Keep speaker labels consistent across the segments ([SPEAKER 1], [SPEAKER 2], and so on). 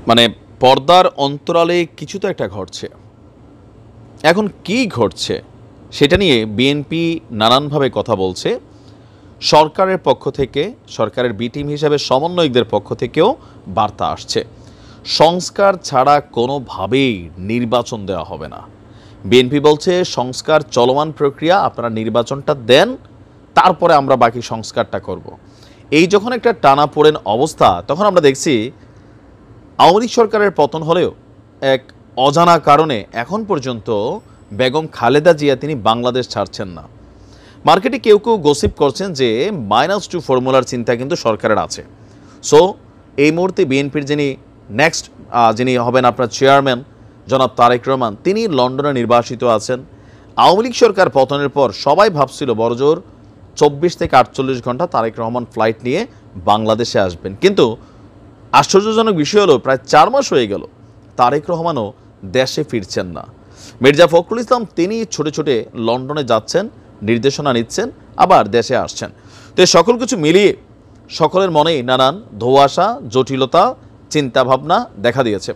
[SPEAKER 1] মানে পর্দার অন্তরালে কিছু তো একটা ঘটছে। এখন কি ঘটছে সেটা নিয়ে বিএনপি নানানভাবে কথা বলছে। সরকারের পক্ষ থেকে, সরকারের বি টিম হিসাবে সমন্বয়কদের পক্ষ থেকেও বার্তা আসছে, সংস্কার ছাড়া কোনোভাবেই নির্বাচন দেওয়া হবে না। বিএনপি বলছে সংস্কার চলমান প্রক্রিয়া, আপনারা নির্বাচনটা দেন, তারপরে আমরা বাকি সংস্কারটা করব। এই যখন একটা টানাপোড়েন অবস্থা, তখন আমরা দেখছি আওয়ামী লীগ সরকারের পতন হলেও এক অজানা কারণে এখন পর্যন্ত বেগম খালেদা জিয়া তিনি বাংলাদেশ ছাড়ছেন না। মার্কেটে কেউ কেউ গসিপ করছেন যে -2 ফর্মুলার চিন্তা কিন্তু সরকারের আছে। সো এই মুহূর্তে বিএনপির যিনি হবেন আপনার চেয়ারম্যান জনাব তারেক রহমান, তিনি লন্ডনে নির্বাসিত আছেন। আওয়ামী লীগ সরকার পতনের পর সবাই ভাবছিল বড়জোর 24 থেকে 48 ঘন্টা তারেক রহমান ফ্লাইট নিয়ে বাংলাদেশে আসবেন, কিন্তু আশ্চর্যজনক বিষয় হলো প্রায় 4 মাস হয়ে গেল তারেক রহমানও দেশে ফিরছেন না। মির্জা ফখরুল ইসলাম তিনি ছুটে ছুটে লন্ডনে যাচ্ছেন, নির্দেশনা নিচ্ছেন, আবার দেশে আসছেন। তো এই সকল কিছু মিলিয়ে সকলের মনেই নানান ধোঁয়াশা, জটিলতা, চিন্তাভাবনা দেখা দিয়েছে।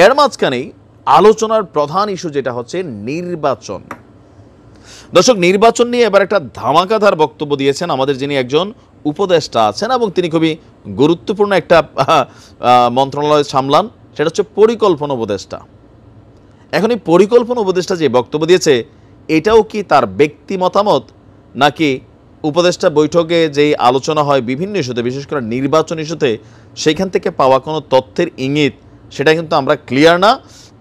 [SPEAKER 1] এর মাঝখানেই আলোচনার প্রধান ইস্যু যেটা হচ্ছে নির্বাচন। দর্শক, নির্বাচন নিয়ে এবার একটা ধামাকাধার বক্তব্য দিয়েছেন আমাদের যিনি একজন উপদেষ্টা আছেন এবং তিনি খুবই গুরুত্বপূর্ণ একটা মন্ত্রণালয় সামলান, সেটা হচ্ছে পরিকল্পনা উপদেষ্টা। এখন এই পরিকল্পনা উপদেষ্টা যে বক্তব্য দিয়েছে, এটাও কি তার ব্যক্তি মতামত, নাকি উপদেষ্টা বৈঠকে যেই আলোচনা হয় বিভিন্ন ইস্যুতে, বিশেষ করে নির্বাচন ইস্যুতে, সেইখান থেকে পাওয়া কোনো তথ্যের ইঙ্গিত, সেটা কিন্তু আমরা ক্লিয়ার না।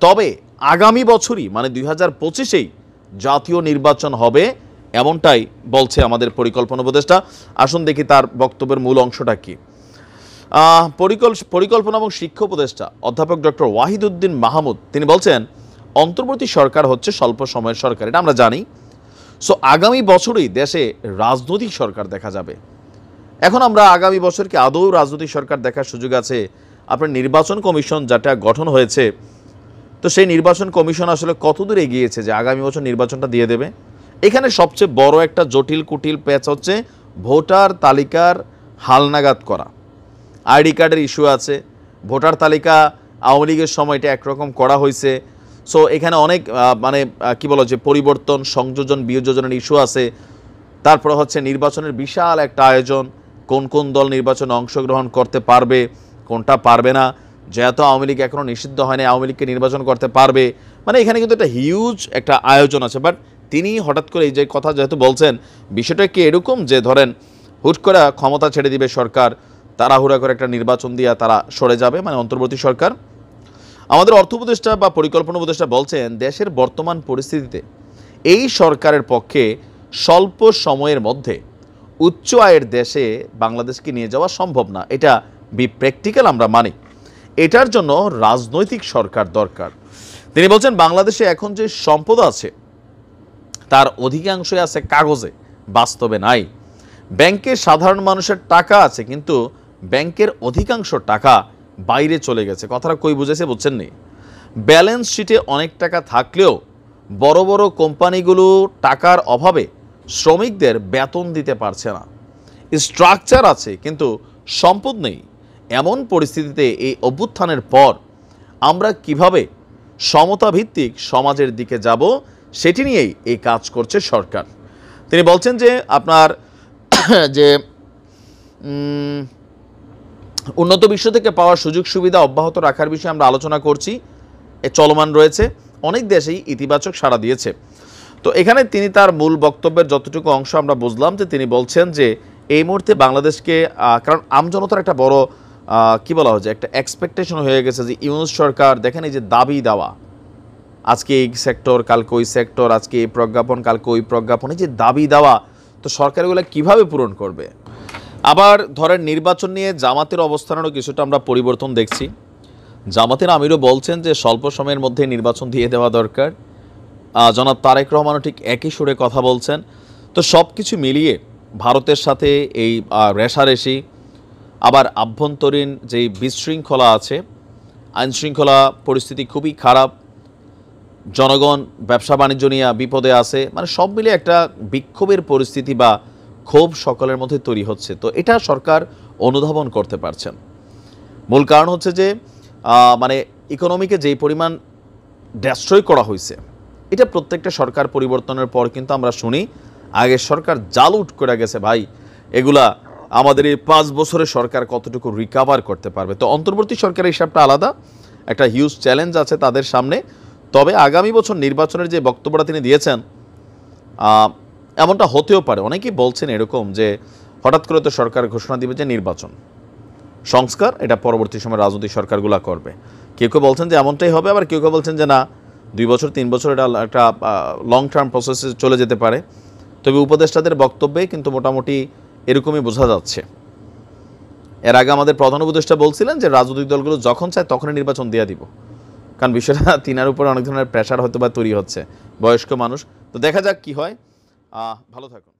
[SPEAKER 1] তবে আগামী বছরই মানে 2025-এই জাতীয় নির্বাচন হবে, এমনটাই বলছে আমাদের পরিকল্পনা উপদেষ্টা। আসুন দেখি তার বক্তব্যের মূল অংশটা কি। পরিকল্পনা এবং শিক্ষা উপদেষ্টা অধ্যাপক ডক্টর ওয়াহিদুদ্দিন মাহমুদ তিনি বলছেন, অন্তর্বর্তী সরকার হচ্ছে স্বল্প সময়ের সরকার, এটা আমরা জানি। সো আগামী বছরই দেশে রাজনৈতিক সরকার দেখা যাবে। এখন আমরা আগামী বছর কি আদৌ রাজনৈতিক সরকার দেখার সুযোগ আছে? আপনার নির্বাচন কমিশন যেটা গঠন হয়েছে, তো সেই নির্বাচন কমিশন আসলে কতদূর এগিয়েছে যে আগামী বছর নির্বাচনটা দিয়ে দেবে? এখানে সবচেয়ে বড় একটা জটিল কুটিল প্যাচ হচ্ছে ভোটার তালিকার হালনাগাদ করা। আইডি কার্ডের ইস্যু আছে, ভোটার তালিকা আওয়ামী লীগের সময়টা একরকম করা হয়েছে। সো এখানে অনেক কি বলা যে পরিবর্তন, সংযোজন, বিয়োজনের ইস্যু আছে। তারপরে হচ্ছে নির্বাচনের বিশাল একটা আয়োজন, কোন কোন দল নির্বাচনে অংশগ্রহণ করতে পারবে, কোনটা পারবে না। যেহেতু আওয়ামী লীগ এখনও নিষিদ্ধ হয়নি, আওয়ামী লীগকে নির্বাচন করতে পারবে, মানে এখানে কিন্তু একটা হিউজ একটা আয়োজন আছে। বাট তিনি হঠাৎ করে এই যে কথা যেহেতু বলছেন, বিষয়টা কি এরকম যে ধরেন হুট করে ক্ষমতা ছেড়ে দিবে সরকার, তাড়াহুড়া করে একটা নির্বাচন দিয়ে তারা সরে যাবে, মানে অন্তর্বর্তী সরকার? আমাদের অর্থ উপদেষ্টা বা পরিকল্পনা উপদেষ্টা বলছেন, দেশের বর্তমান পরিস্থিতিতে এই সরকারের পক্ষে স্বল্প সময়ের মধ্যে উচ্চ আয়ের দেশে বাংলাদেশকে নিয়ে যাওয়া সম্ভব না। এটা প্র্যাকটিক্যাল, আমরা মানি। এটার জন্য রাজনৈতিক সরকার দরকার। তিনি বলছেন, বাংলাদেশে এখন যে সম্পদ আছে তার অধিকাংশই আছে কাগজে, বাস্তবে নাই। ব্যাংকে সাধারণ মানুষের টাকা আছে, কিন্তু ব্যাংকের অধিকাংশ টাকা বাইরে চলে গেছে। কথাটা কই বুঝেছে বুঝছেন নি? ব্যালেন্স শিটে অনেক টাকা থাকলেও বড় বড় কোম্পানিগুলো টাকার অভাবে শ্রমিকদের বেতন দিতে পারছে না। স্ট্রাকচার আছে কিন্তু সম্পদ নেই। এমন পরিস্থিতিতে এই অভ্যুত্থানের পর আমরা কিভাবে সমতাভিত্তিক সমাজের দিকে যাব, সেটি নিয়েই এই কাজ করছে সরকার। তিনি বলছেন যে আপনার যে উন্নত বিশ্ব থেকে পাওয়া সুযোগ সুবিধা অব্যাহত রাখার বিষয়ে আমরা আলোচনা করছি, চলমান রয়েছে। অনেক দেশেই ইতিবাচক সাড়া দিয়েছে। তো এখানে তিনি তার মূল বক্তব্যের যতটুকু অংশ আমরা বুঝলাম যে তিনি বলছেন যে এই মুহূর্তে বাংলাদেশকে, কারণ আমজনতার একটা বড় কি বলা হচ্ছে একটা এক্সপেকটেশন হয়ে গেছে যে ইউনূস সরকার, দেখেন এই যে দাবি দেওয়া, আজকে এই সেক্টর কালকে ওই সেক্টর, আজকে এই প্রজ্ঞাপন কালকে ওই প্রজ্ঞাপন, এই যে দাবি দেওয়া, তো সরকার এগুলো কীভাবে পূরণ করবে? আবার ধরেন নির্বাচন নিয়ে জামাতের অবস্থানেরও কিছুটা আমরা পরিবর্তন দেখছি। জামাতের আমিরও বলছেন যে স্বল্প সময়ের মধ্যে নির্বাচন দিয়ে দেওয়া দরকার। জনাব তারেক রহমানও ঠিক একই সুরে কথা বলছেন। তো সব কিছু মিলিয়ে ভারতের সাথে এই রেশারেশি, আবার আভ্যন্তরীণ যেই বিশৃঙ্খলা আছে, আইনশৃঙ্খলা পরিস্থিতি খুবই খারাপ, জনগণ ব্যবসা বাণিজ্য নিয়ে বিপদে আছে, মানে সব মিলিয়ে একটা বিক্ষোভের পরিস্থিতি বা ক্ষোভ সকলের মধ্যে তৈরি হচ্ছে। তো এটা সরকার অনুধাবন করতে পারছেন। মূল কারণ হচ্ছে যে মানে ইকোনমিকে যেই পরিমাণ ডেস্ট্রয় করা হয়েছে, এটা প্রত্যেকটা সরকার পরিবর্তনের পর কিন্তু আমরা শুনি আগের সরকার জালুট করে গেছে ভাই, এগুলা আমাদের এই 5 বছরের সরকার কতটুকু রিকাভার করতে পারবে। তো অন্তর্বর্তী সরকারের হিসাবটা আলাদা, একটা হিউজ চ্যালেঞ্জ আছে তাদের সামনে। তবে আগামী বছর নির্বাচনের যে বক্তব্যটা তিনি দিয়েছেন, এমনটা হতেও পারে। অনেকেই বলছেন এরকম যে হঠাৎ করে তো সরকার ঘোষণা দিবে যে নির্বাচন সংস্কার এটা পরবর্তী সময় রাজনৈতিক সরকারগুলো করবে। কেউ কেউ বলছেন যে এমনটাই হবে, আবার কেউ কেউ বলছেন যে না, 2 বছর 3 বছর এটা একটা লং টার্ম প্রসেসে চলে যেতে পারে। তবে উপদেষ্টাদের বক্তব্যে কিন্তু মোটামুটি এরকমই বোঝা যাচ্ছে। এর আগে আমাদের প্রধান উপদেষ্টা বলছিলেন যে রাজনৈতিক দলগুলো যখন চায় তখনই নির্বাচন দিয়ে দিব, কারণ বিষয়টা তিনার উপর অনেক ধরনের প্রেশার হয়তো বা তৈরি হচ্ছে, বয়স্ক মানুষ। তো দেখা যাক কি হয়। ভালো থাকুন।